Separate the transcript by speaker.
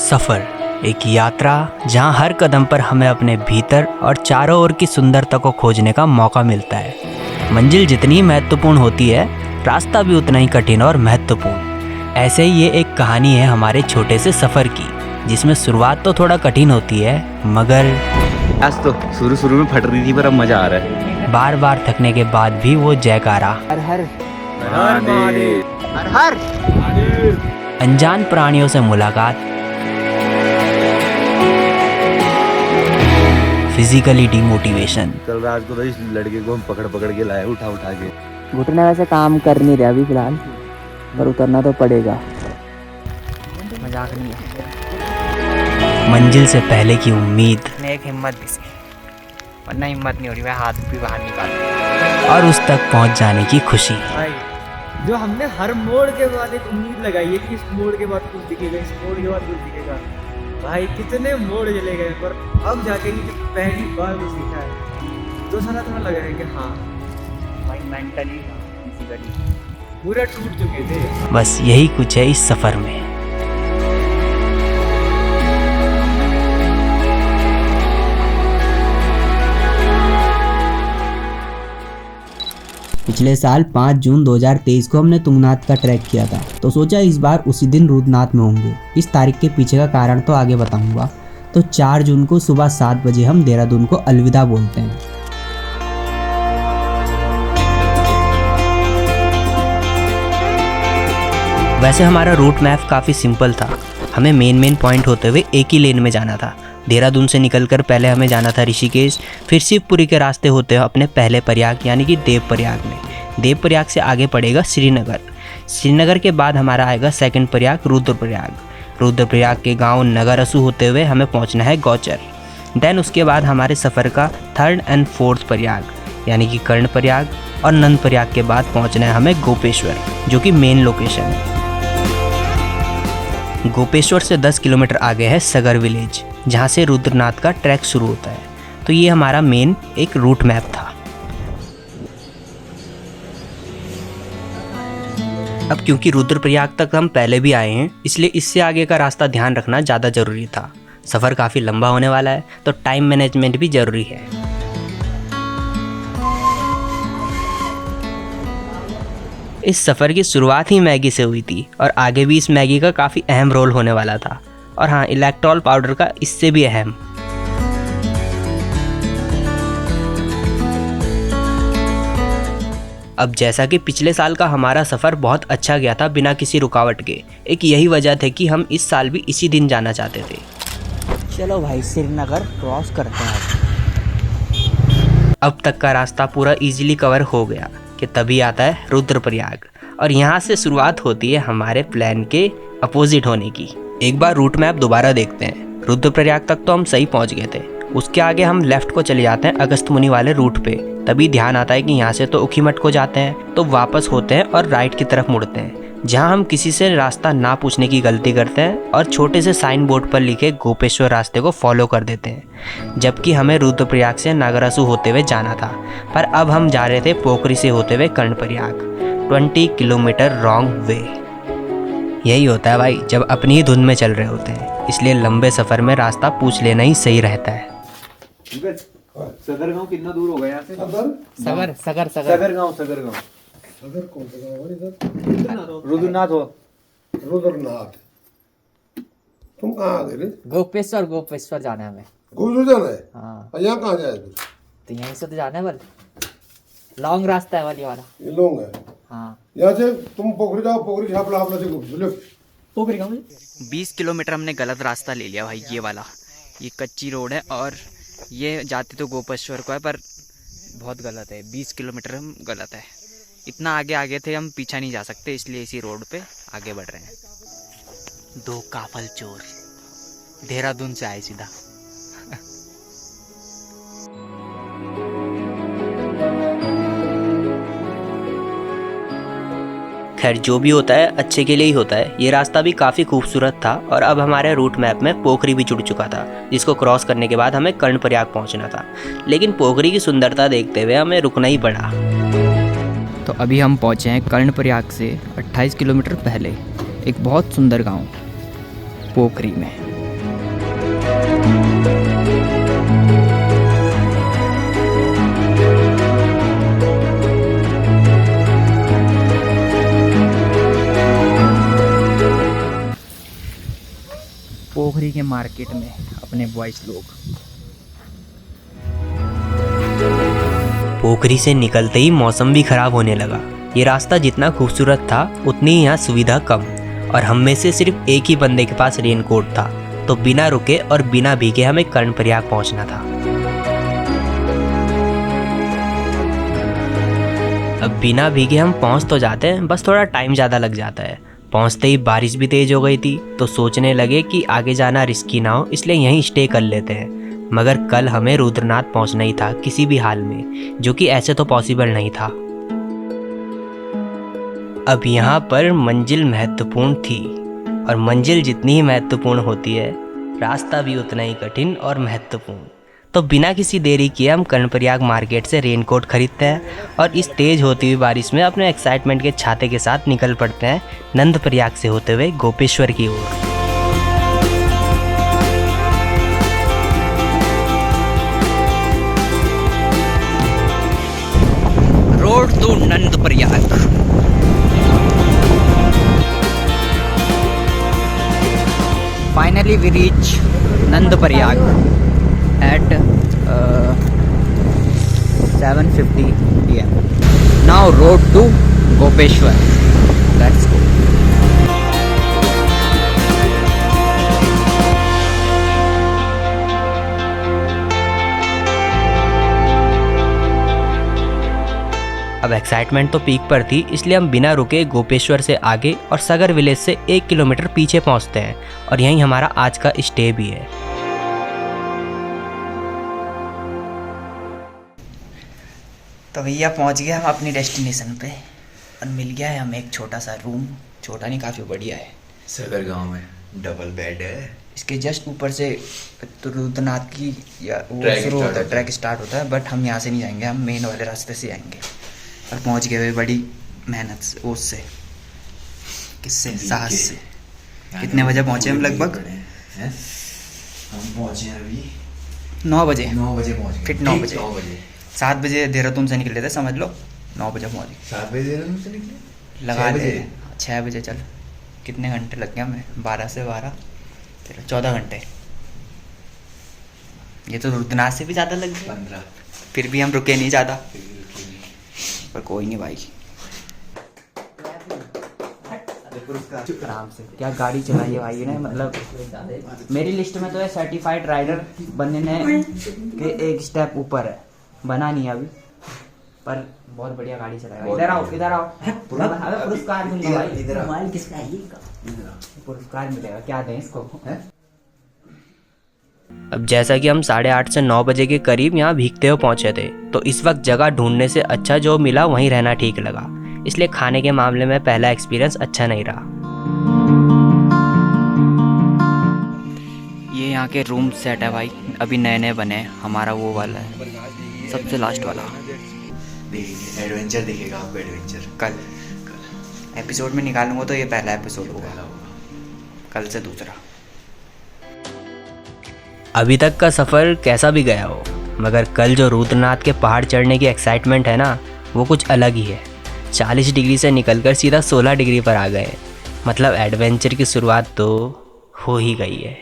Speaker 1: सफ़र एक यात्रा जहाँ हर कदम पर हमें अपने भीतर और चारों ओर की सुंदरता को खोजने का मौका मिलता है। मंजिल जितनी महत्वपूर्ण होती है, रास्ता भी उतना ही कठिन और महत्वपूर्ण। ऐसे ही ये एक कहानी है हमारे छोटे से सफ़र की, जिसमें शुरुआत तो थोड़ा कठिन होती है, मगर
Speaker 2: आज तो शुरू में फट रही थी पर अब मजा आ रहा है।
Speaker 1: बार बार थकने के बाद भी वो जयकारा
Speaker 3: हर हर
Speaker 2: महादेव।
Speaker 3: हर हर
Speaker 1: अनजान प्राणियों से मुलाकात, फिजिकली डिमोटिवेशन,
Speaker 2: कल रात को तो इस लड़के को हम पकड़ के लाए उठा के।
Speaker 3: घुटने वैसे काम कर नहीं रहा अभी फिलहाल, पर उतरना तो पड़ेगा। मजाक नहीं है।
Speaker 1: मंजिल से पहले की उम्मीद
Speaker 3: मैं एक हिम्मत भी सी, वरना हिम्मत नहीं हो रही, मैं हाथ भी बाहर निकाल।
Speaker 1: और उस तक पहुंच जाने की खुशी।
Speaker 4: भाई जो हमने हर मोड़ के बाद एक उम्मीद लगाई है कि इस मोड़ के बाद कुछ दिखेगा, इस मोड़ के बाद कुछ दिखेगा। भाई कितने मोड़ चले गए, पर अब जाके कि जब पहली बार कुछ दिखा है तो सारा थोड़ा लग रहा है कि हाँ
Speaker 3: भाई मेंटली फिजिकली
Speaker 4: पूरा टूट चुके थे।
Speaker 1: बस यही कुछ है इस सफ़र में।
Speaker 5: पिछले साल 5 जून 2023 को हमने तुंगनाथ का ट्रैक किया था, तो सोचा इस बार उसी दिन रुद्रनाथ में होंगे। इस तारीख के पीछे का कारण तो आगे बताऊंगा। तो 4 जून को सुबह 7 बजे हम देहरादून को अलविदा बोलते हैं।
Speaker 1: वैसे हमारा रूट मैप काफ़ी सिंपल था। हमें मेन पॉइंट होते हुए एक ही लेन में जाना था। देहरादून से निकलकर पहले हमें जाना था ऋषिकेश, फिर शिवपुरी के रास्ते होते हुए अपने पहले प्रयाग यानी कि देवप्रयाग में। देवप्रयाग से आगे पड़ेगा श्रीनगर। श्रीनगर के बाद हमारा आएगा सेकंड प्रयाग रुद्रप्रयाग। रुद्रप्रयाग के गांव नगरसू होते हुए हमें पहुंचना है गौचर। देन उसके बाद हमारे सफ़र का थर्ड एंड फोर्थ प्रयाग यानी कि कर्णप्रयाग, और नंदप्रयाग के बाद पहुँचना है हमें गोपेश्वर, जो कि मेन लोकेशन है। गोपेश्वर से 10 किलोमीटर आगे है सगर विलेज, जहाँ से रुद्रनाथ का ट्रैक शुरू होता है। तो ये हमारा मेन एक रूट मैप था। अब क्योंकि रुद्रप्रयाग तक हम पहले भी आए हैं, इसलिए इससे आगे का रास्ता ध्यान रखना ज़्यादा ज़रूरी था। सफ़र काफ़ी लंबा होने वाला है, तो टाइम मैनेजमेंट भी ज़रूरी है। इस सफ़र की शुरुआत ही मैगी से हुई थी, और आगे भी इस मैगी का काफ़ी अहम रोल होने वाला था। और हाँ, इलेक्ट्रॉल पाउडर का इससे भी अहम। अब जैसा कि पिछले साल का हमारा सफ़र बहुत अच्छा गया था बिना किसी रुकावट के, एक यही वजह थी कि हम इस साल भी इसी दिन जाना चाहते थे।
Speaker 3: चलो भाई श्रीनगर क्रॉस करते हैं।
Speaker 1: अब तक का रास्ता पूरा इजीली कवर हो गया कि तभी आता है रुद्रप्रयाग, और यहाँ से शुरुआत होती है हमारे प्लान के अपोजिट होने की। एक बार रूट मैप दोबारा देखते हैं। रुद्रप्रयाग तक तो हम सही पहुँच गए थे। उसके आगे हम लेफ्ट को चले जाते हैं अगस्त मुनि वाले रूट पे। तभी ध्यान आता है कि यहाँ से तो उखीमठ को जाते हैं, तो वापस होते हैं और राइट की तरफ मुड़ते हैं, जहाँ हम किसी से रास्ता ना पूछने की गलती करते हैं और छोटे से साइन बोर्ड पर लिखे गोपेश्वर रास्ते को फॉलो कर देते हैं। जबकि हमें रुद्रप्रयाग से नागरासु होते हुए जाना था, पर अब हम जा रहे थे पोखरी से होते हुए कर्णप्रयाग। 20 kilometre wrong way. यही होता है भाई जब अपनी ही धुन में चल रहे होते हैं, इसलिए लंबे सफ़र में रास्ता पूछ लेना ही सही रहता है।
Speaker 2: सगर गांव कितना दूर होगा यहाँ से?
Speaker 3: सगर सगर सगर
Speaker 2: सगर गांव
Speaker 6: सगर कौन सा गाँव है इधर?
Speaker 2: रुद्रनाथ हो।
Speaker 6: रुद्रनाथ। तुम कहाँ आ गए रे?
Speaker 3: गोपेश्वर जाना है हमें।
Speaker 6: गुजर जाना है?
Speaker 3: हाँ,
Speaker 6: और यहाँ कहाँ जाए तू?
Speaker 3: तो यहीं से तो जाना है, बल लॉन्ग रास्ता है वाली वाला।
Speaker 6: ये लोग है।
Speaker 3: हाँ,
Speaker 6: यहाँ से तुम पोखरी जाओ, पोखरी छापला आपला से घूम लो।
Speaker 3: पोखरी गाँव
Speaker 7: 20 किलोमीटर हमने गलत रास्ता ले लिया भाई। ये वाला, ये कच्ची रोड है और ये जाती तो गोपेश्वर को है, पर बहुत गलत है। 20 किलोमीटर हम गलत है। इतना आगे थे, हम पीछा नहीं जा सकते, इसलिए इसी रोड पे आगे बढ़ रहे हैं।
Speaker 1: 2 काफल चोर देहरादून से आए सीधा। खैर, जो भी होता है अच्छे के लिए ही होता है। ये रास्ता भी काफ़ी खूबसूरत था, और अब हमारे रूट मैप में पोखरी भी जुड़ चुका था, जिसको क्रॉस करने के बाद हमें कर्णप्रयाग पहुंचना था। लेकिन पोखरी की सुंदरता देखते हुए हमें रुकना ही पड़ा।
Speaker 7: तो अभी हम पहुँचे हैं कर्णप्रयाग से 28 किलोमीटर पहले एक बहुत सुंदर गांव पोखरी में। पोखरी के मार्केट में अपने बॉयज लोग।
Speaker 1: पोखरी से निकलते ही मौसम भी खराब होने लगा। ये रास्ता जितना खूबसूरत था उतनी ही यहाँ सुविधा कम, और हम में से सिर्फ एक ही बंदे के पास रेनकोट था, तो बिना रुके और बिना भीगे हमें कर्णप्रयाग पहुँचना था। अब बिना भीगे हम पहुँच तो जाते हैं, बस थोड़ा टाइम ज़्यादा लग जाता है। पहुँचते ही बारिश भी तेज़ हो गई थी, तो सोचने लगे कि आगे जाना रिस्की ना हो, इसलिए यहीं स्टे कर लेते हैं। मगर कल हमें रुद्रनाथ पहुँचना ही था किसी भी हाल में, जो कि ऐसे तो पॉसिबल नहीं था। अब यहाँ पर मंजिल महत्वपूर्ण थी, और मंजिल जितनी ही महत्वपूर्ण होती है, रास्ता भी उतना ही कठिन और महत्वपूर्ण। तो बिना किसी देरी किए हम कर्णप्रयाग मार्केट से रेनकोट खरीदते हैं और इस तेज़ होती हुई बारिश में अपने एक्साइटमेंट के छाते के साथ निकल पड़ते हैं नंदप्रयाग से होते हुए गोपेश्वर की ओर।
Speaker 7: Road to Nandprayag. Finally we reach Nandprayag at 7:50 PM. Now road to Gopeshwar. Let's go.
Speaker 1: अब एक्साइटमेंट तो पीक पर थी, इसलिए हम बिना रुके गोपेश्वर से आगे और सगर विलेज से 1 किलोमीटर पीछे पहुंचते हैं, और यहीं हमारा आज का स्टे भी है।
Speaker 7: तो भैया पहुंच गए हम अपनी डेस्टिनेशन पे, और मिल गया है हमें एक छोटा सा रूम। छोटा नहीं, काफ़ी बढ़िया है।
Speaker 2: सगर गांव में डबल बेड है।
Speaker 7: इसके जस्ट ऊपर से तो रुद्रनाथ की वो
Speaker 2: ट्रैक
Speaker 7: शुरू
Speaker 2: स्टार्ट
Speaker 7: होता है,
Speaker 2: होता
Speaker 7: ट्रैक स्टार्ट होता है, बट हम यहाँ से नहीं जाएंगे, हम मेन वाले रास्ते से जाएंगे। और पहुँच गए हुए बड़ी मेहनत से, उससे किससे, साहस से। कितने बजे पहुँचे हम लगभग?
Speaker 2: हम पहुंचे अभी
Speaker 7: 9 बजे।
Speaker 2: 9 बजे पहुंच गए।
Speaker 7: फिर 9
Speaker 2: ठीक
Speaker 7: बजे।
Speaker 2: 9 बजे
Speaker 7: 7 बजे देहरादून से निकले थे, समझ लो 9 बजे पहुँच गए।
Speaker 2: 7 बजे देहरादून से निकले।
Speaker 7: लगा
Speaker 2: 6
Speaker 7: दे
Speaker 2: बजे?
Speaker 7: 6 बजे। चल कितने घंटे लग गए हमें? 12 से 12 14 घंटे। ये तो रुद्रनाथ से भी ज़्यादा लग गए।
Speaker 2: 15।
Speaker 7: फिर भी हम रुके नहीं ज़्यादा, पर कोई नहीं भाई। आराम से क्या गाड़ी चलाई है भाई ने, मतलब मेरी लिस्ट में तो है सर्टिफाइड राइडर बनने के एक स्टेप ऊपर है, बना नहीं है अभी, पर बहुत बढ़िया गाड़ी चलाएगा। इधर आओ, इधर आओ। अबे पुरस्कार दूंगा भाई।
Speaker 2: इधर आओ।
Speaker 3: मोबाइल किसका है ये?
Speaker 7: पुरस्कार मिलेगा, क्या दें इसको?
Speaker 1: अब जैसा कि हम 8:30 से 9 बजे के करीब यहाँ भीगते हुए पहुँचे थे, तो इस वक्त जगह ढूंढने से अच्छा जो मिला वहीं रहना ठीक लगा, इसलिए खाने के मामले में पहला एक्सपीरियंस अच्छा नहीं रहा।
Speaker 7: ये यहाँ के रूम सेट है भाई, अभी नए नए बने हैं। हमारा वो वाला है, सबसे लास्ट वाला।
Speaker 2: एडवेंचर दिखेगा आपको, एडवेंचर
Speaker 7: कल एपिसोड में निकालूंगा तो ये पहला एपिसोड होगा, कल से दूसरा।
Speaker 1: अभी तक का सफ़र कैसा भी गया हो, मगर कल जो रुद्रनाथ के पहाड़ चढ़ने की एक्साइटमेंट है ना, वो कुछ अलग ही है। 40 डिग्री से निकलकर सीधा 16 डिग्री पर आ गए, मतलब एडवेंचर की शुरुआत तो हो ही गई है।